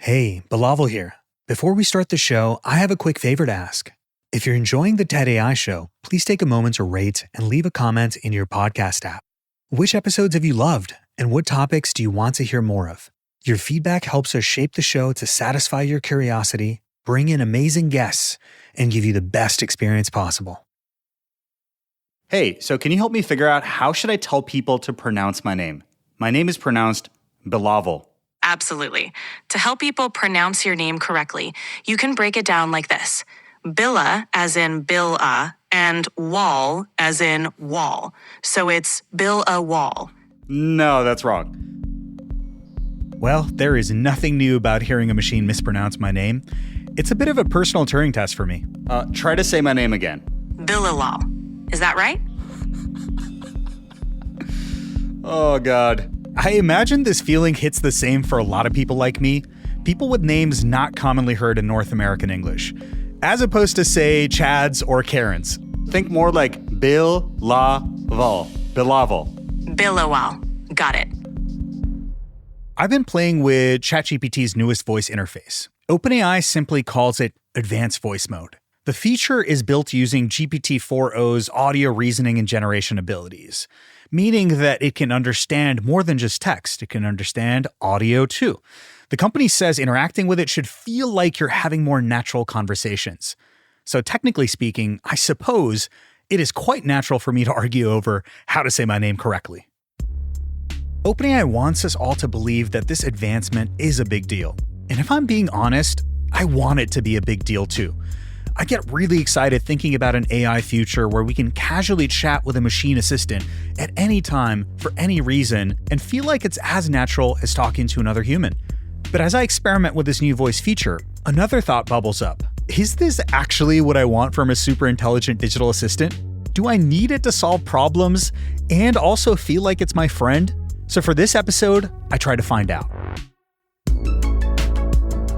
Hey, Bilawal here. Before we start the show, I have a quick favor to ask. If you're enjoying the TED AI show, please take a moment to rate and leave a comment in your podcast app. Which episodes have you loved, and what topics do you want to hear more of? Your feedback helps us shape the show to satisfy your curiosity, bring in amazing guests, and give you the best experience possible. Hey, so can you help me figure out how should I tell people to pronounce my name? My name is pronounced Bilawal. Absolutely. To help people pronounce your name correctly, you can break it down like this. Billa as in Bill-a and wall as in wall. So it's Bilawal. No, that's wrong. Well, there is nothing new about hearing a machine mispronounce my name. It's a bit of a personal Turing test for me. Try to say my name again. Bilawal. Is that right? Oh, God. I imagine this feeling hits the same for a lot of people like me, people with names not commonly heard in North American English, as opposed to, say, Chads or Karens. Think more like Bilawal. Bilawal. Got it. I've been playing with ChatGPT's newest voice interface. OpenAI simply calls it Advanced Voice Mode. The feature is built using GPT-4o's audio reasoning and generation abilities, meaning that it can understand more than just text. It can understand audio too. The company says interacting with it should feel like you're having more natural conversations. So technically speaking, I suppose it is quite natural for me to argue over how to say my name correctly. OpenAI wants us all to believe that this advancement is a big deal. And if I'm being honest, I want it to be a big deal too. I get really excited thinking about an AI future where we can casually chat with a machine assistant at any time for any reason and feel like it's as natural as talking to another human. But as I experiment with this new voice feature, another thought bubbles up. Is this actually what I want from a super intelligent digital assistant? Do I need it to solve problems and also feel like it's my friend? So for this episode, I try to find out.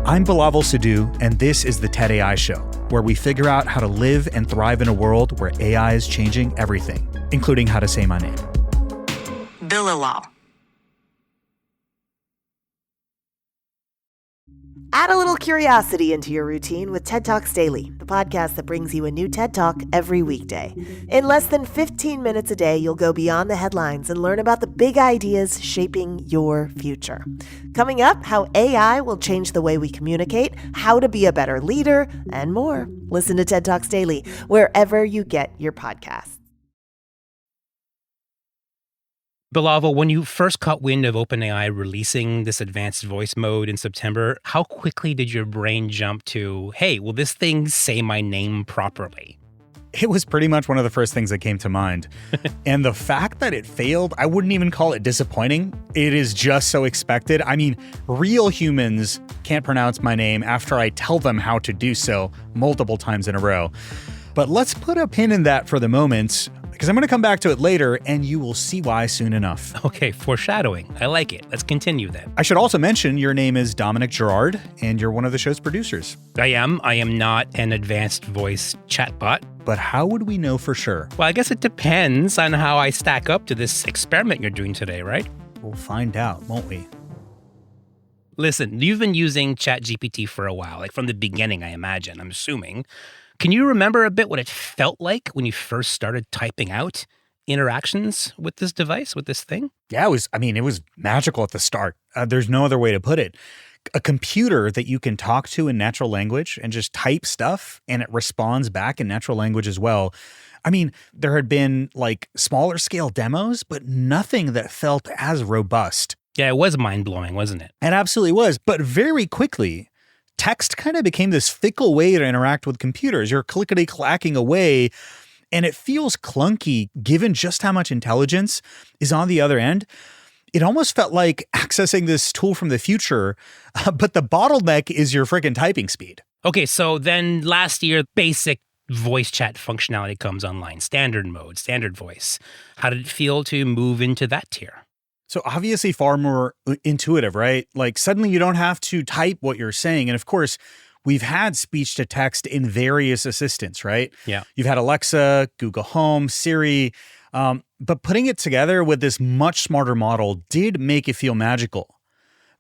I'm Bilawal Sidhu, and this is the TED AI Show, where we figure out how to live and thrive in a world where AI is changing everything, including how to say my name. Bilawal. Add a little curiosity into your routine with TED Talks Daily, the podcast that brings you a new TED Talk every weekday. In less than 15 minutes a day, you'll go beyond the headlines and learn about the big ideas shaping your future. Coming up, how AI will change the way we communicate, how to be a better leader, and more. Listen to TED Talks Daily wherever you get your podcasts. Bilawal, when you first caught wind of OpenAI releasing this advanced voice mode in September, how quickly did your brain jump to, hey, will this thing say my name properly? It was pretty much one of the first things that came to mind. And the fact that it failed, I wouldn't even call it disappointing. It is just so expected. I mean, real humans can't pronounce my name after I tell them how to do so multiple times in a row. But let's put a pin in that for the moment, because I'm going to come back to it later, and you will see why soon enough. Okay, foreshadowing. I like it. Let's continue then. I should also mention your name is Dominic Girard, and you're one of the show's producers. I am not an advanced voice chatbot. But how would we know for sure? Well, I guess it depends on how I stack up to this experiment you're doing today, right? We'll find out, won't we? Listen, you've been using ChatGPT for a while, like from the beginning, I imagine, I'm assuming. Can you remember a bit what it felt like when you first started typing out interactions with this device, with this thing? Yeah, it was magical at the start. There's no other way to put it. A computer that you can talk to in natural language and just type stuff and it responds back in natural language as well. I mean, there had been like smaller scale demos, but nothing that felt as robust. Yeah, it was mind-blowing, wasn't it? It absolutely was. But very quickly, text kind of became this fickle way to interact with computers. You're clickety-clacking away, and it feels clunky given just how much intelligence is on the other end. It almost felt like accessing this tool from the future, but the bottleneck is your freaking typing speed. Okay, so then last year, basic voice chat functionality comes online, standard mode, standard voice. How did it feel to move into that tier? So obviously far more intuitive, right? Like suddenly you don't have to type what you're saying. And of course, we've had speech to text in various assistants, right? Yeah. You've had Alexa, Google Home, Siri, but putting it together with this much smarter model did make it feel magical.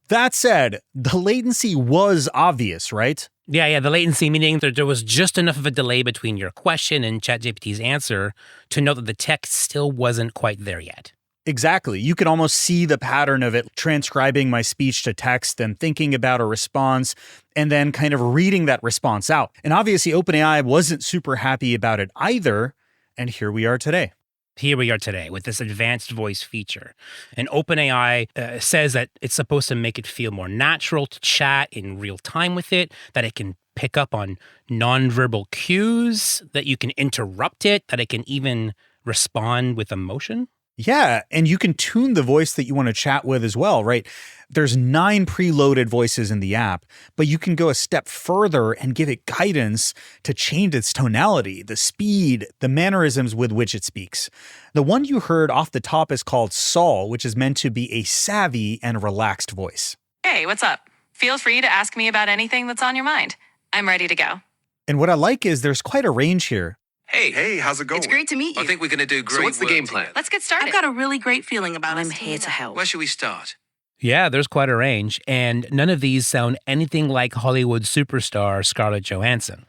That said, the latency was obvious, right? Yeah, the latency meaning that there was just enough of a delay between your question and ChatGPT's answer to know that the text still wasn't quite there yet. Exactly. You could almost see the pattern of it transcribing my speech to text and thinking about a response and then kind of reading that response out. And obviously, OpenAI wasn't super happy about it either. And here we are today. Here we are today with this advanced voice feature. And OpenAI says that it's supposed to make it feel more natural to chat in real time with it, that it can pick up on nonverbal cues, that you can interrupt it, that it can even respond with emotion. Yeah, and you can tune the voice that you want to chat with as well, right? There's 9 preloaded voices in the app, but you can go a step further and give it guidance to change its tonality, the speed, the mannerisms with which it speaks. The one you heard off the top is called Saul, which is meant to be a savvy and relaxed voice. Hey, what's up? Feel free to ask me about anything that's on your mind. I'm ready to go. And what I like is there's quite a range here. Hey, how's it going? It's great to meet you. I think we're going to do great. So what's the work game plan? together. Let's get started. I've got a really great feeling about I'm here to help. Where should we start? Yeah, there's quite a range, and none of these sound anything like Hollywood superstar Scarlett Johansson.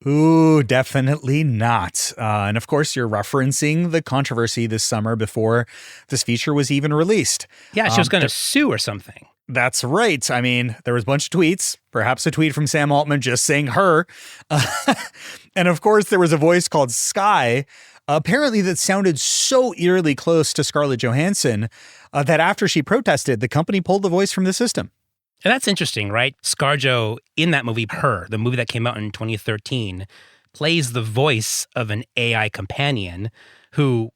Ooh, definitely not. And of course, you're referencing the controversy this summer before this feature was even released. Yeah, she was going to sue or something. That's right. I mean, there was a bunch of tweets, perhaps a tweet from Sam Altman just saying her. And of course, there was a voice called Sky, apparently that sounded so eerily close to Scarlett Johansson that after she protested, the company pulled the voice from the system. And that's interesting, right? ScarJo in that movie, Her, the movie that came out in 2013, plays the voice of an AI companion who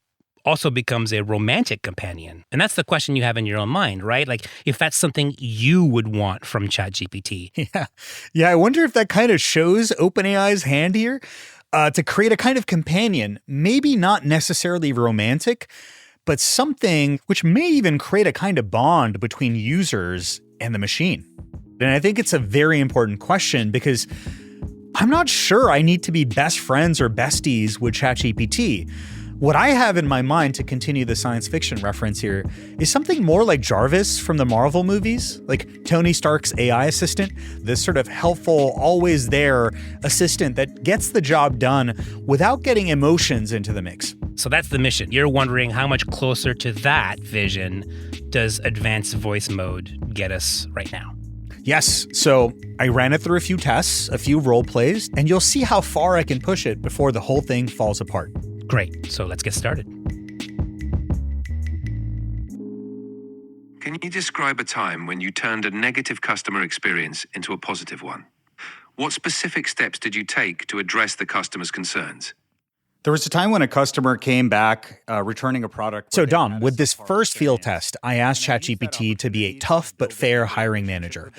also becomes a romantic companion. And that's the question you have in your own mind, right? Like, if that's something you would want from ChatGPT. Yeah, I wonder if that kind of shows OpenAI's hand here to create a kind of companion, maybe not necessarily romantic, but something which may even create a kind of bond between users and the machine. And I think it's a very important question because I'm not sure I need to be best friends or besties with ChatGPT. What I have in my mind, to continue the science fiction reference here, is something more like Jarvis from the Marvel movies, like Tony Stark's AI assistant, this sort of helpful, always there assistant that gets the job done without getting emotions into the mix. So that's the mission. You're wondering how much closer to that vision does advanced voice mode get us right now? Yes, so I ran it through a few tests, a few role plays, and you'll see how far I can push it before the whole thing falls apart. Great, so let's get started. Can you describe a time when you turned a negative customer experience into a positive one? What specific steps did you take to address the customer's concerns? There was a time when a customer came back returning a product. So Dom, with this first field test, I asked ChatGPT to be a tough but fair hiring manager,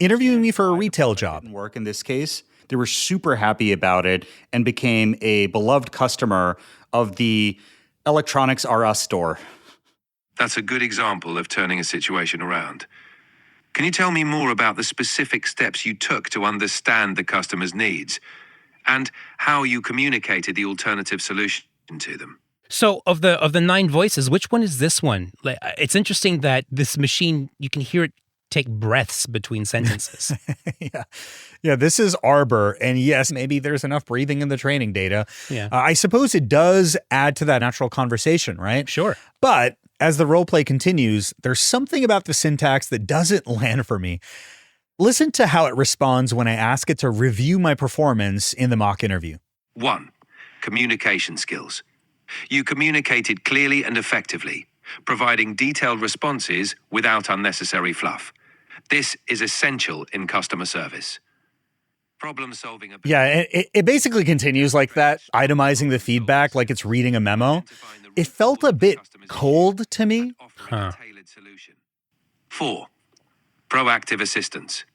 interviewing me for a retail job. Work in this case, they were super happy about it and became a beloved customer of the Electronics R Us store. That's a good example of turning a situation around. Can you tell me more about the specific steps you took to understand the customer's needs and how you communicated the alternative solution to them? So of the 9 voices, which one is this one? Like, it's interesting that this machine, you can hear it take breaths between sentences. Yeah, this is Arbor. And yes, maybe there's enough breathing in the training data. Yeah. I suppose it does add to that natural conversation, right? Sure. But as the role play continues, there's something about the syntax that doesn't land for me. Listen to how it responds when I ask it to review my performance in the mock interview. 1. Communication skills. You communicated clearly and effectively, providing detailed responses without unnecessary fluff. This is essential in customer service. Problem-solving. Yeah, it basically continues like that, itemizing the feedback like it's reading a memo. It felt a bit cold to me. 4. Proactive assistance.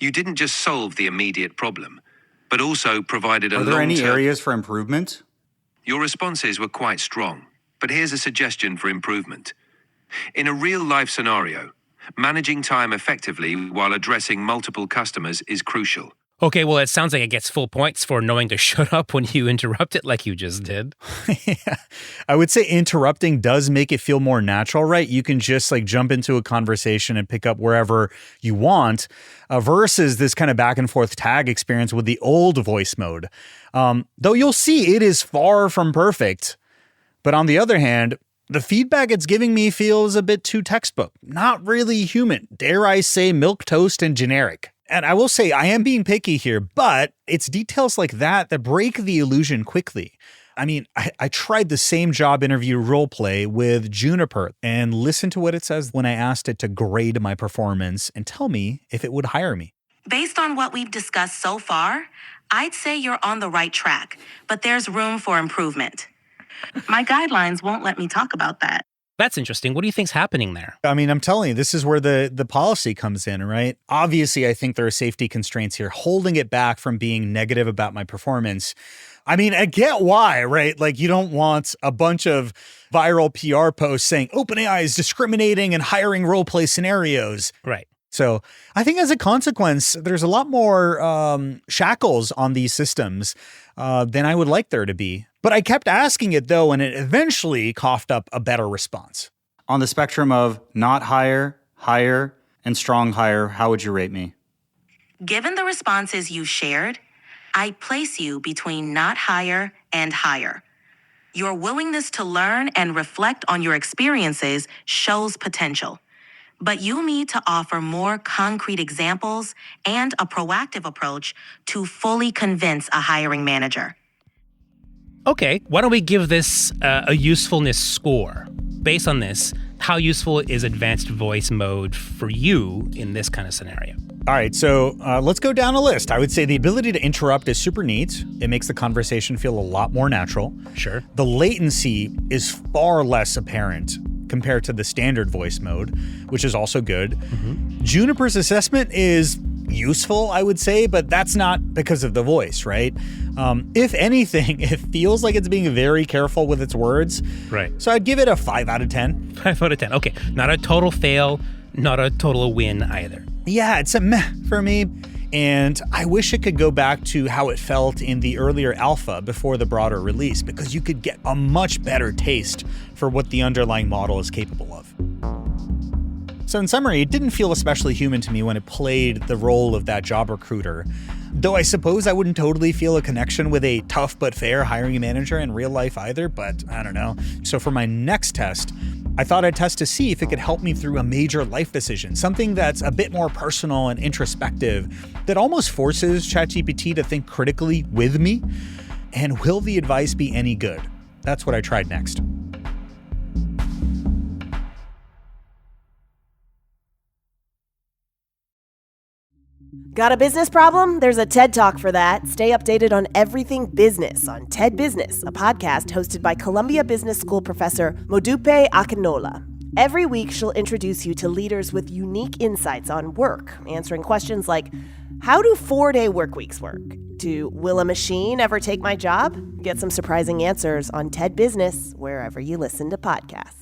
You didn't just solve the immediate problem, but also provided a long-term... Are there any areas for improvement? Your responses were quite strong, but here's a suggestion for improvement. In a real-life scenario, managing time effectively while addressing multiple customers is crucial. Okay, well, it sounds like it gets full points for knowing to shut up when you interrupt it like you just did. Yeah. I would say interrupting does make it feel more natural, right? You can just like jump into a conversation and pick up wherever you want versus this kind of back and forth tag experience with the old voice mode. Though you'll see it is far from perfect. But on the other hand, the feedback it's giving me feels a bit too textbook, not really human, dare I say milquetoast and generic. And I will say I am being picky here, but it's details like that break the illusion quickly. I mean, I tried the same job interview role play with Juniper and listen to what it says when I asked it to grade my performance and tell me if it would hire me. Based on what we've discussed so far, I'd say you're on the right track, but there's room for improvement. My guidelines won't let me talk about that. That's interesting. What do you think's happening there? I mean, I'm telling you, this is where the policy comes in, right? Obviously, I think there are safety constraints here, holding it back from being negative about my performance. I mean, I get why, right? Like, you don't want a bunch of viral PR posts saying OpenAI is discriminating and hiring role play scenarios. Right. So I think as a consequence, there's a lot more shackles on these systems than I would like there to be. But I kept asking it, though, and it eventually coughed up a better response. On the spectrum of not hire, hire, and strong hire, how would you rate me? Given the responses you shared, I place you between not hire and hire. Your willingness to learn and reflect on your experiences shows potential. But you need to offer more concrete examples and a proactive approach to fully convince a hiring manager. Okay, why don't we give this a usefulness score? Based on this, how useful is advanced voice mode for you in this kind of scenario? All right, so let's go down a list. I would say the ability to interrupt is super neat. It makes the conversation feel a lot more natural. Sure. The latency is far less apparent compared to the standard voice mode, which is also good. Mm-hmm. Juniper's assessment is useful, I would say, but that's not because of the voice, right? If anything, it feels like it's being very careful with its words. Right. So I'd give it a 5 out of 10. 5 out of 10. Okay. Not a total fail, not a total win either. Yeah, it's a meh for me. And I wish it could go back to how it felt in the earlier alpha before the broader release, because you could get a much better taste for what the underlying model is capable of. So in summary, it didn't feel especially human to me when it played the role of that job recruiter. Though I suppose I wouldn't totally feel a connection with a tough but fair hiring manager in real life either, but I don't know. So for my next test, I thought I'd test to see if it could help me through a major life decision, something that's a bit more personal and introspective, that almost forces ChatGPT to think critically with me. And will the advice be any good? That's what I tried next. Got a business problem? There's a TED Talk for that. Stay updated on everything business on TED Business, a podcast hosted by Columbia Business School professor Modupe Akinola. Every week, she'll introduce you to leaders with unique insights on work, answering questions like, how do 4-day work weeks work? To will a machine ever take my job? Get some surprising answers on TED Business, wherever you listen to podcasts.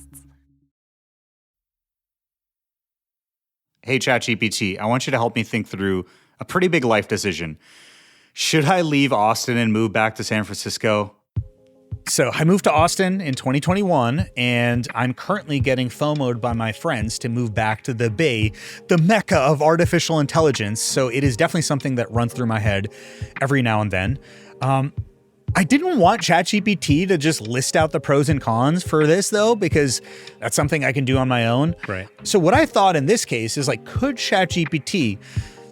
Hey, ChatGPT, I want you to help me think through a pretty big life decision. Should I leave Austin and move back to San Francisco? So I moved to Austin in 2021, and I'm currently getting FOMO'd by my friends to move back to the Bay, the mecca of artificial intelligence. So it is definitely something that runs through my head every now and then. I didn't want ChatGPT to just list out the pros and cons for this, though, because that's something I can do on my own. Right. So what I thought in this case is, like, could ChatGPT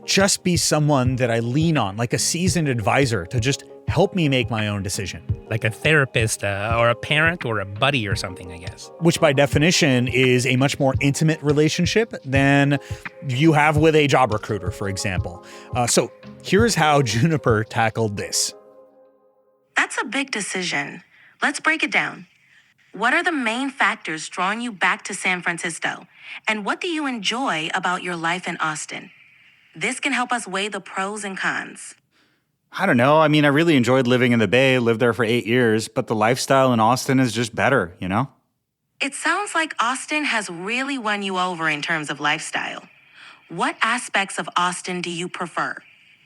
just be someone that I lean on, like a seasoned advisor, to just help me make my own decision? Like a therapist or a parent or a buddy or something, I guess. Which by definition is a much more intimate relationship than you have with a job recruiter, for example. So here's how Juniper tackled this. That's a big decision. Let's break it down. What are the main factors drawing you back to San Francisco? And what do you enjoy about your life in Austin? This can help us weigh the pros and cons. I don't know. I mean, I really enjoyed living in the Bay, lived there for 8 years, but the lifestyle in Austin is just better, you know? It sounds like Austin has really won you over in terms of lifestyle. What aspects of Austin do you prefer?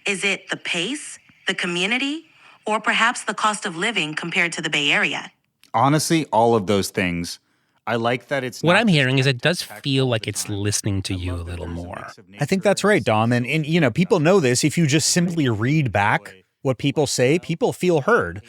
Is it the pace, the community, or perhaps the cost of living compared to the Bay Area? Honestly, all of those things. I like that it's What not I'm just hearing is it text does to text feel all like the it's time. listening to I you a love that little there's more. mix of I think that's nature right, Dom. And people know this. If you just simply read back what people say, people feel heard.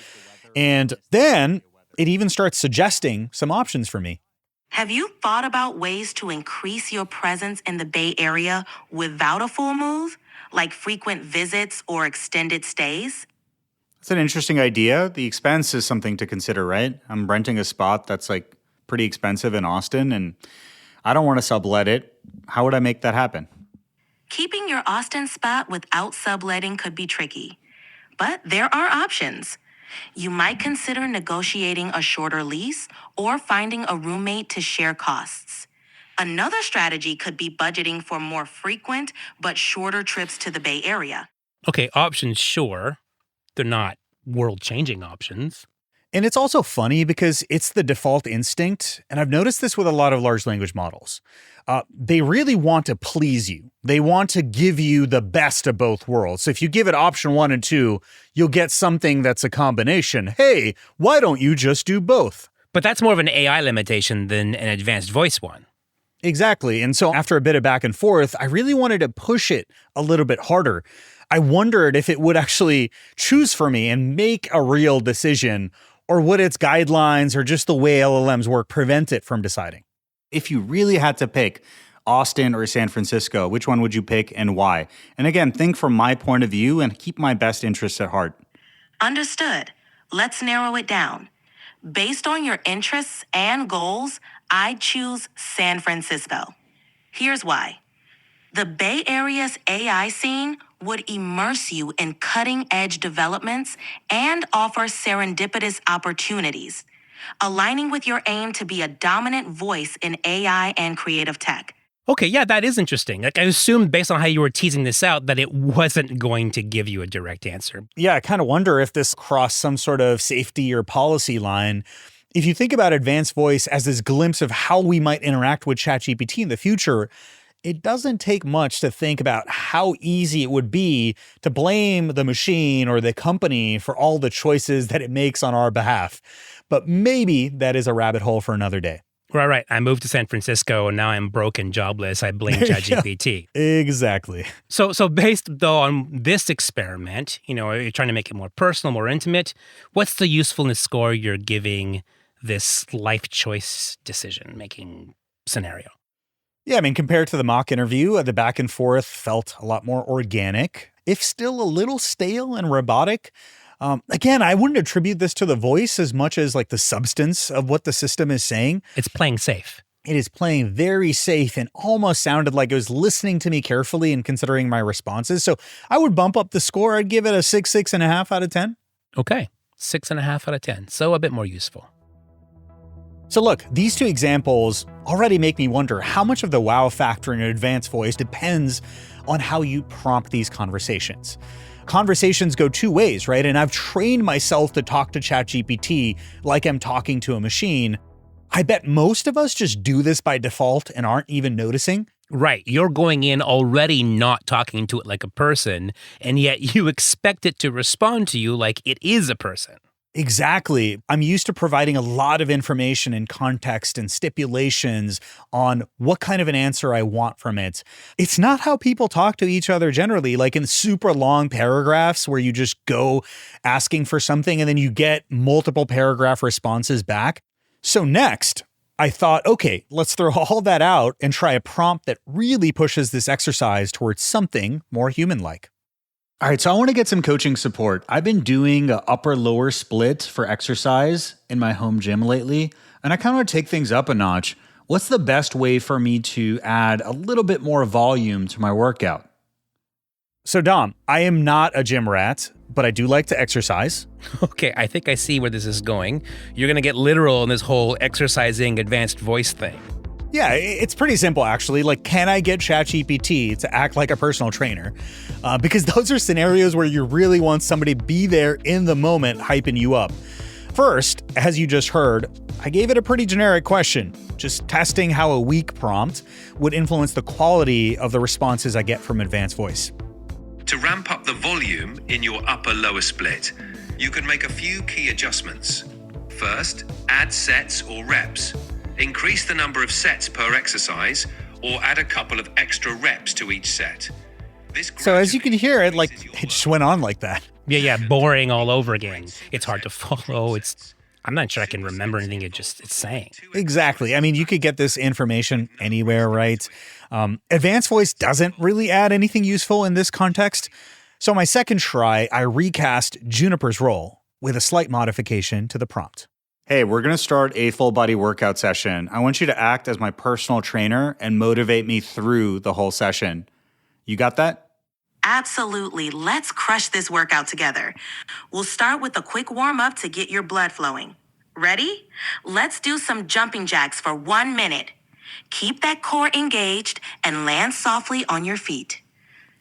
And then it even starts suggesting some options for me. Have you thought about ways to increase your presence in the Bay Area without a full move, like frequent visits or extended stays? It's an interesting idea. The expense is something to consider, right? I'm renting a spot that's like pretty expensive in Austin, and I don't want to sublet it. How would I make that happen? Keeping your Austin spot without subletting could be tricky, but there are options. You might consider negotiating a shorter lease or finding a roommate to share costs. Another strategy could be budgeting for more frequent but shorter trips to the Bay Area. Okay, options, sure. They're not world-changing options. And it's also funny because it's the default instinct. And I've noticed this with a lot of large language models. They really want to please you. They want to give you the best of both worlds. So if you give it option 1 and 2, you'll get something that's a combination. Hey, why don't you just do both? But that's more of an AI limitation than an advanced voice one. Exactly. And so after a bit of back and forth, I really wanted to push it a little bit harder. I wondered if it would actually choose for me and make a real decision, or would its guidelines or just the way LLMs work prevent it from deciding? If you really had to pick Austin or San Francisco, which one would you pick and why? And again, think from my point of view and keep my best interests at heart. Understood. Let's narrow it down. Based on your interests and goals, I'd choose San Francisco. Here's why. The Bay Area's AI scene would immerse you in cutting-edge developments and offer serendipitous opportunities, aligning with your aim to be a dominant voice in AI and creative tech. Okay, yeah, that is interesting. Like, I assumed based on how you were teasing this out that it wasn't going to give you a direct answer. Yeah, I kind of wonder if this crossed some sort of safety or policy line. If you think about advanced voice as this glimpse of how we might interact with ChatGPT in the future, it doesn't take much to think about how easy it would be to blame the machine or the company for all the choices that it makes on our behalf. But maybe that is a rabbit hole for another day. Right. I moved to San Francisco and now I'm broke and jobless. I blame ChatGPT. Exactly. So based though on this experiment, you're trying to make it more personal, more intimate. What's the usefulness score you're giving this life choice decision making scenario? Yeah, compared to the mock interview, the back and forth felt a lot more organic, if still a little stale and robotic. Again, I wouldn't attribute this to the voice as much as like the substance of what the system is saying. It's playing safe. It is playing very safe and almost sounded like it was listening to me carefully and considering my responses. So I would bump up the score. I'd give it a 6.5 out of 10. Okay, 6.5 out of 10. So a bit more useful. So look, these two examples already make me wonder how much of the wow factor in advanced voice depends on how you prompt these conversations. Conversations go two ways, right? And I've trained myself to talk to ChatGPT like I'm talking to a machine. I bet most of us just do this by default and aren't even noticing. Right. You're going in already not talking to it like a person, and yet you expect it to respond to you like it is a person. Exactly. I'm used to providing a lot of information and context and stipulations on what kind of an answer I want from it. It's not how people talk to each other generally, like in super long paragraphs where you just go asking for something and then you get multiple paragraph responses back. So next, I thought, okay, let's throw all that out and try a prompt that really pushes this exercise towards something more human-like. All right, so I want to get some coaching support. I've been doing an upper-lower split for exercise in my home gym lately, and I kind of want to take things up a notch. What's the best way for me to add a little bit more volume to my workout? So Dom, I am not a gym rat, but I do like to exercise. Okay, I think I see where this is going. You're going to get literal in this whole exercising advanced voice thing. Yeah, it's pretty simple, actually. Like, can I get ChatGPT to act like a personal trainer? Because those are scenarios where you really want somebody to be there in the moment, hyping you up. First, as you just heard, I gave it a pretty generic question, just testing how a weak prompt would influence the quality of the responses I get from advanced voice. To ramp up the volume in your upper-lower split, you can make a few key adjustments. First, add sets or reps. Increase the number of sets per exercise, or add a couple of extra reps to each set. So as you can hear, it just went on like that. Yeah, boring all over again. It's hard to follow. I'm not sure I can remember anything it's saying. Exactly. I mean, you could get this information anywhere, right? Advanced voice doesn't really add anything useful in this context. So my second try, I recast Juniper's role with a slight modification to the prompt. Hey, we're going to start a full body workout session. I want you to act as my personal trainer and motivate me through the whole session. You got that? Absolutely. Let's crush this workout together. We'll start with a quick warm-up to get your blood flowing. Ready? Let's do some jumping jacks for 1 minute. Keep that core engaged and land softly on your feet.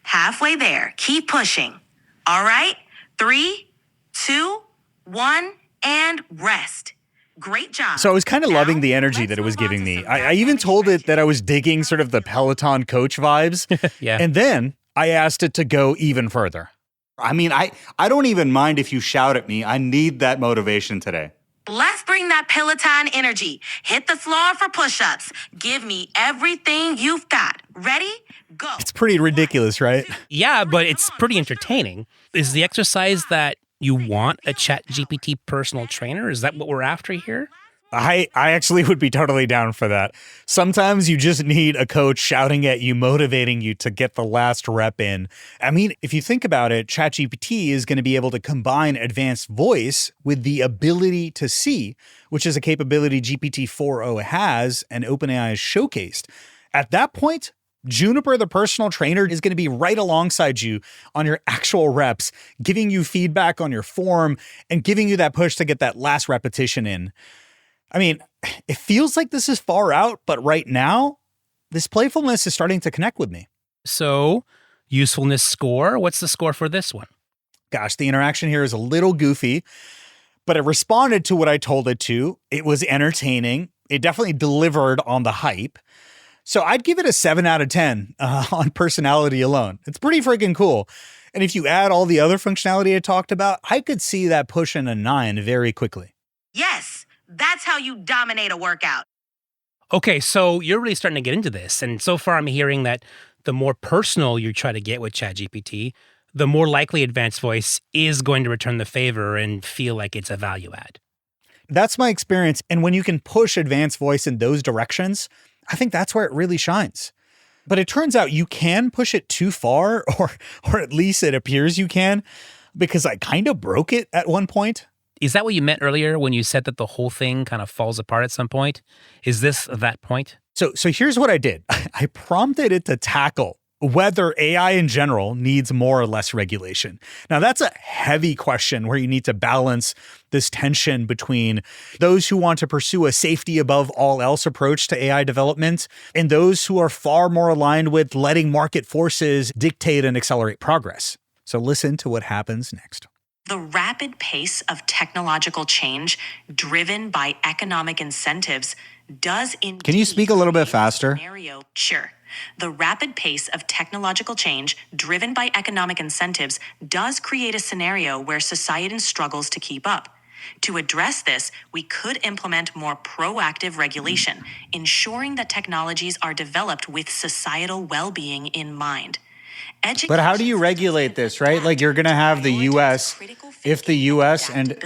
Halfway there. Keep pushing. All right? 3, 2, 1, and rest. Great job. So I was kind of Now, loving the energy let's that it was move on giving to me. some I even dynamic told it that I was stretches. digging sort of the Peloton coach vibes. Yeah. And then I asked it to go even further. I mean, I don't even mind if you shout at me. I need that motivation today. Let's bring that Peloton energy. Hit the floor for push-ups. Give me everything you've got. Ready? Go. It's pretty ridiculous, right? Yeah, but it's pretty entertaining. Is the exercise that you want a ChatGPT personal trainer? Is that what we're after here? I actually would be totally down for that. Sometimes you just need a coach shouting at you, motivating you to get the last rep in. I mean, if you think about it, ChatGPT is going to be able to combine advanced voice with the ability to see, which is a capability GPT-4o has and OpenAI has showcased. At that point, Juniper, the personal trainer, is going to be right alongside you on your actual reps, giving you feedback on your form and giving you that push to get that last repetition in. I mean, it feels like this is far out, but right now, this playfulness is starting to connect with me. So, usefulness score. What's the score for this one? Gosh, the interaction here is a little goofy, but it responded to what I told it to. It was entertaining. It definitely delivered on the hype. So I'd give it a 7 out of 10 on personality alone. It's pretty freaking cool. And if you add all the other functionality I talked about, I could see that pushing a 9 very quickly. Yes, that's how you dominate a workout. Okay, so you're really starting to get into this. And so far, I'm hearing that the more personal you try to get with ChatGPT, the more likely advanced voice is going to return the favor and feel like it's a value add. That's my experience. And when you can push advanced voice in those directions, I think that's where it really shines. But it turns out you can push it too far, or at least it appears you can, because I kind of broke it at one point. Is that what you meant earlier when you said that the whole thing kind of falls apart at some point? Is this that point? So here's what I did. I prompted it to tackle whether AI in general needs more or less regulation. Now, that's a heavy question where you need to balance this tension between those who want to pursue a safety above all else approach to AI development and those who are far more aligned with letting market forces dictate and accelerate progress. So listen to what happens next. The rapid pace of technological change driven by economic incentives does indeed. Can you speak a little bit faster? Sure. The rapid pace of technological change driven by economic incentives does create a scenario where society struggles to keep up. To address this, we could implement more proactive regulation, ensuring that technologies are developed with societal well-being in mind. But how do you regulate this, right? Like you're going to have the U.S. If the U.S. and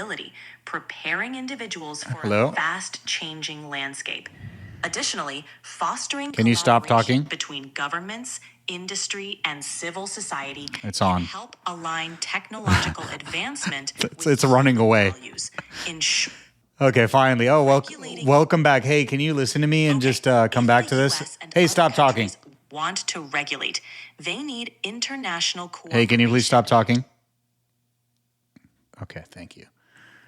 preparing individuals for Hello? a fast-changing landscape. Additionally, fostering Can you stop collaboration talking? between governments, industry, and civil society It's can on. help align technological advancement It's running away. values. Okay, finally. Oh, welcome back. Hey, can you listen to me and just come back to this? Hey, stop talking. Want to regulate. They need international cooperation. Hey, can you please stop talking? Okay, thank you.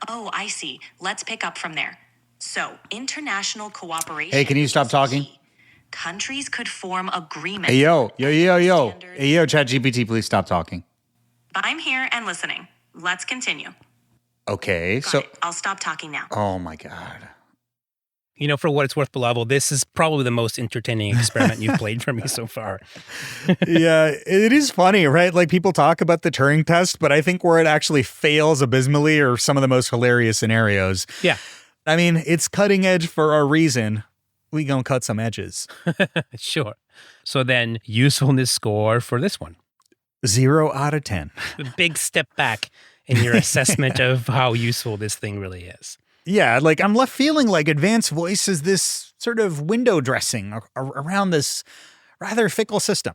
Oh, I see. Let's pick up from there. So, international cooperation. Hey, can you stop is talking? key. Countries could form agreements. Hey, yo. Hey, yo, ChatGPT, please stop talking. I'm here and listening. Let's continue. Okay, Got so, it. I'll stop talking now. oh my God. You know, for what it's worth, Bilawal, this is probably the most entertaining experiment you've played for me so far. Yeah, it is funny, right? Like people talk about the Turing test, but I think where it actually fails abysmally are some of the most hilarious scenarios. Yeah. I mean, it's cutting edge for a reason. We gonna cut some edges. Sure. So then, usefulness score for this one. 0 out of 10. A big step back in your assessment of how useful this thing really is. Yeah, like I'm left feeling like advanced voice is this sort of window dressing around this rather fickle system.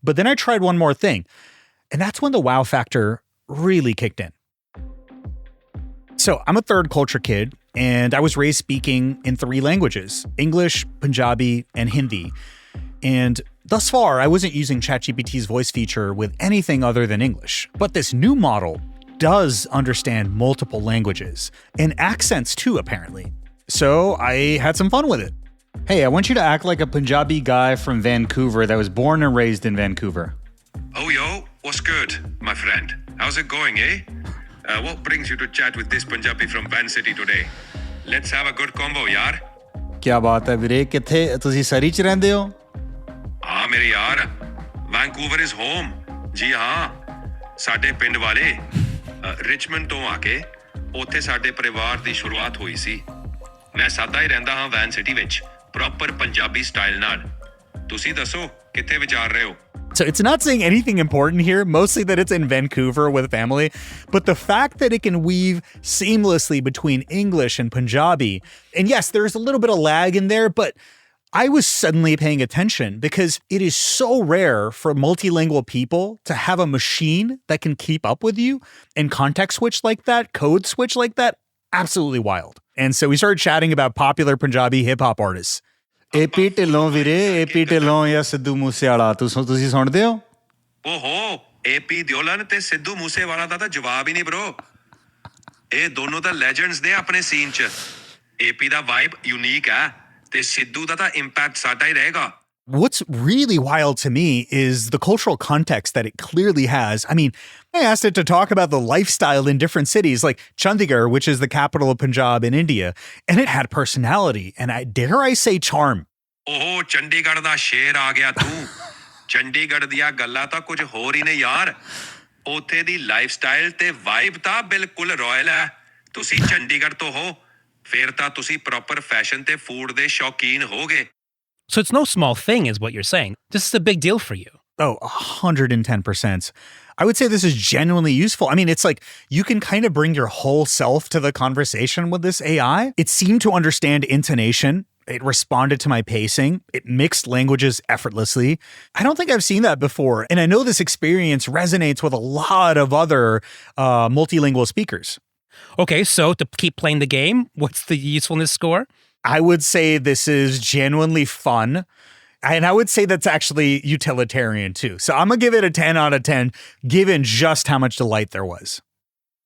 But then I tried one more thing, and that's when the wow factor really kicked in. So I'm a third culture kid, and I was raised speaking in 3 languages, English, Punjabi, and Hindi. And thus far, I wasn't using ChatGPT's voice feature with anything other than English. But this new model does understand multiple languages and accents too, apparently. So I had some fun with it. Hey, I want you to act like a Punjabi guy from Vancouver that was born and raised in Vancouver. Oh, yo, what's good, my friend? How's it going, eh? What brings you to chat with this Punjabi from Van City today? Let's have a good combo, yaar. क्या बात है ਵੀਰੇ ਕਿੱਥੇ ਤੁਸੀਂ ਸਰੀ ਚ ਰਹਿੰਦੇ ਹੋ? हाँ मेरे यार, Vancouver is home. जी हाँ, ਸਾਡੇ ਪਿੰਡ ਵਾਲੇ ਰਿਚਮੰਡ ਤੋਂ ਆ ਕੇ ਉੱਥੇ ਸਾਡੇ ਪਰਿਵਾਰ ਦੀ ਸ਼ੁਰੂਆਤ ਹੋਈ ਸੀ। ਮੈਂ ਸਾਦਾ ਹੀ ਰਹਿੰਦਾ ਹਾਂ ਵੈਨ ਸਿਟੀ ਵਿੱਚ, ਪ੍ਰੋਪਰ ਪੰਜਾਬੀ ਸਟਾਈਲ ਨਾਲ। ਤੁਸੀਂ ਦੱਸੋ ਕਿੱਥੇ ਵਿਚਾਰ ਰਹੇ ਹੋ? So it's not saying anything important here, mostly that it's in Vancouver with family, but the fact that it can weave seamlessly between English and Punjabi, and yes, there's a little bit of lag in there, but I was suddenly paying attention because it is so rare for multilingual people to have a machine that can keep up with you and context switch like that, code switch like that. Absolutely wild. And so we started chatting about popular Punjabi hip hop artists. AP Dhillon ਵੀਰੇ AP Dhillon ਜਾਂ ਸਿੱਧੂ ਮੂਸੇਵਾਲਾ ਤੁਸੀਂ ਸੁਣਦੇ ਹੋ? ਓਹੋ AP ਦਿਓਲਨ ਤੇ ਸਿੱਧੂ ਮੂਸੇਵਾਲਾ ਦਾ ਤਾਂ ਜਵਾਬ ਹੀ ਨਹੀਂ bro। ਇਹ ਦੋਨੋਂ ਤਾਂ ਲੈਜੈਂਡਸ ਨੇ ਆਪਣੇ ਸੀਨ 'ਚ। AP ਦਾ ਵਾਈਬ ਯੂਨੀਕ ਹੈ ਤੇ ਸਿੱਧੂ ਦਾ ਤਾਂ ਇੰਪੈਕਟ ਸਾਡਾ ਹੀ ਰਹੇਗਾ। What's really wild to me is the cultural context that it clearly has. I mean, I asked it to talk about the lifestyle in different cities like Chandigarh, which is the capital of Punjab in India, and it had personality and dare I say charm. ਓਹ ਚੰਡੀਗੜ੍ਹ ਦਾ ਸ਼ੇਰ ਆ ਗਿਆ ਤੂੰ। ਚੰਡੀਗੜ੍ਹ ਦੀਆਂ ਗੱਲਾਂ ਤਾਂ ਕੁਝ ਹੋਰ ਹੀ ਨੇ ਯਾਰ। ਉੱਥੇ ਦੀ ਲਾਈਫਸਟਾਈਲ ਤੇ ਵਾਈਬ ਤਾਂ ਬਿਲਕੁਲ ਰਾਇਲ ਹੈ। ਤੁਸੀਂ ਚੰਡੀਗੜ੍ਹ ਤੋਂ ਹੋ, ਫਿਰ ਤਾਂ ਤੁਸੀਂ ਪ੍ਰੋਪਰ ਫੈਸ਼ਨ ਤੇ ਫੂਡ ਦੇ ਸ਼ੌਕੀਨ ਹੋਗੇ। So it's no small thing, is what you're saying. This is a big deal for you. Oh, 110%. I would say this is genuinely useful. I mean, it's like you can kind of bring your whole self to the conversation with this AI. It seemed to understand intonation. It responded to my pacing. It mixed languages effortlessly. I don't think I've seen that before. And I know this experience resonates with a lot of other multilingual speakers. Okay, so to keep playing the game, what's the usefulness score? I would say this is genuinely fun. And I would say that's actually utilitarian too. So I'm going to give it a 10 out of 10, given just how much delight there was.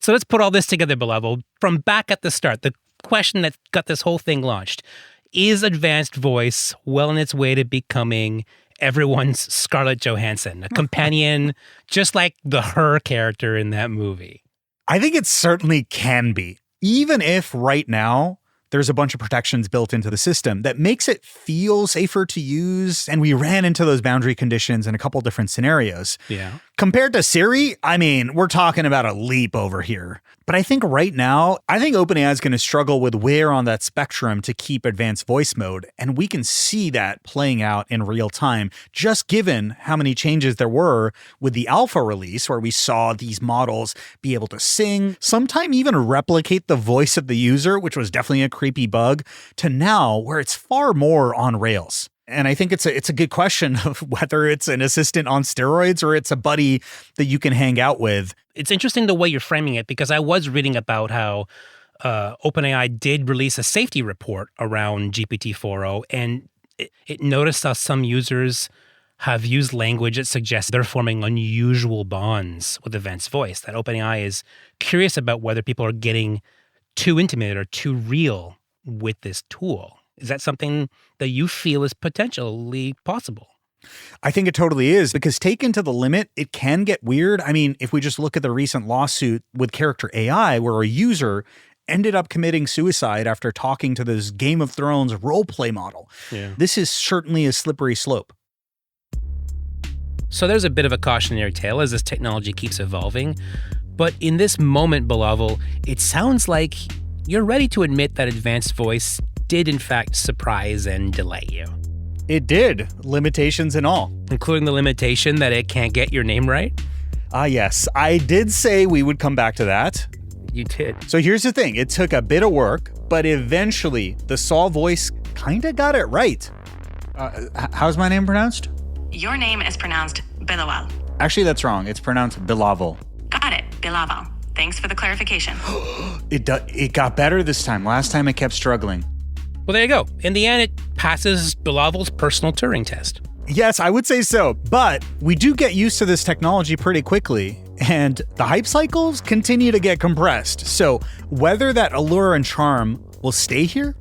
So let's put all this together, Bilawal. From back at the start, the question that got this whole thing launched, is advanced voice well on its way to becoming everyone's Scarlett Johansson, a companion just like the Her character in that movie? I think it certainly can be, even if right now there's a bunch of protections built into the system that makes it feel safer to use. And we ran into those boundary conditions in a couple different scenarios. Yeah. Compared to Siri, I mean, we're talking about a leap over here. But I think right now, I think OpenAI is going to struggle with where on that spectrum to keep advanced voice mode. And we can see that playing out in real time, just given how many changes there were with the alpha release, where we saw these models be able to sing, sometime even replicate the voice of the user, which was definitely a creepy bug, to now where it's far more on rails. And I think it's a good question of whether it's an assistant on steroids or it's a buddy that you can hang out with. It's interesting the way you're framing it, because I was reading about how OpenAI did release a safety report around GPT-4o, and it noticed how some users have used language that suggests they're forming unusual bonds with advanced voice, that OpenAI is curious about whether people are getting too intimate or too real with this tool. Is that something that you feel is potentially possible? I think it totally is, because taken to the limit, it can get weird. I mean, if we just look at the recent lawsuit with Character AI, where a user ended up committing suicide after talking to this Game of Thrones roleplay model. Yeah. This is certainly a slippery slope. So there's a bit of a cautionary tale as this technology keeps evolving. But in this moment, Bilawal, it sounds like you're ready to admit that advanced voice did in fact surprise and delight you. It did, limitations and all. Including the limitation that it can't get your name right? Yes, I did say we would come back to that. You did. So here's the thing. It took a bit of work, but eventually the Saw voice kind of got it right. How's my name pronounced? Your name is pronounced Bilawal. Actually, that's wrong. It's pronounced Bilawal. Got it, Bilawal. Thanks for the clarification. It got better this time. Last time it kept struggling. Well, there you go. In the end, it passes Bilawal's personal Turing test. Yes, I would say so. But we do get used to this technology pretty quickly, and the hype cycles continue to get compressed. So whether that allure and charm will stay here,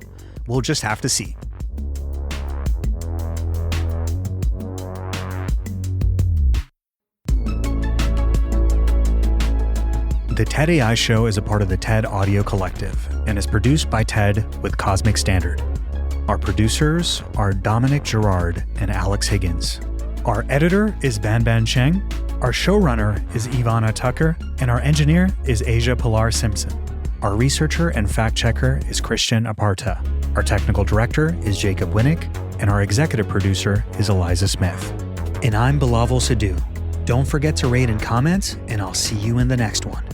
we'll just have to see. The TED AI Show is a part of the TED Audio Collective and is produced by TED with Cosmic Standard. Our producers are Dominic Girard and Alex Higgins. Our editor is Ban Cheng. Our showrunner is Ivana Tucker, and our engineer is Asia Pilar Simpson. Our researcher and fact-checker is Christian Aparta. Our technical director is Jacob Winnick, and our executive producer is Eliza Smith. And I'm Bilawal Sidhu. Don't forget to rate and comment, and I'll see you in the next one.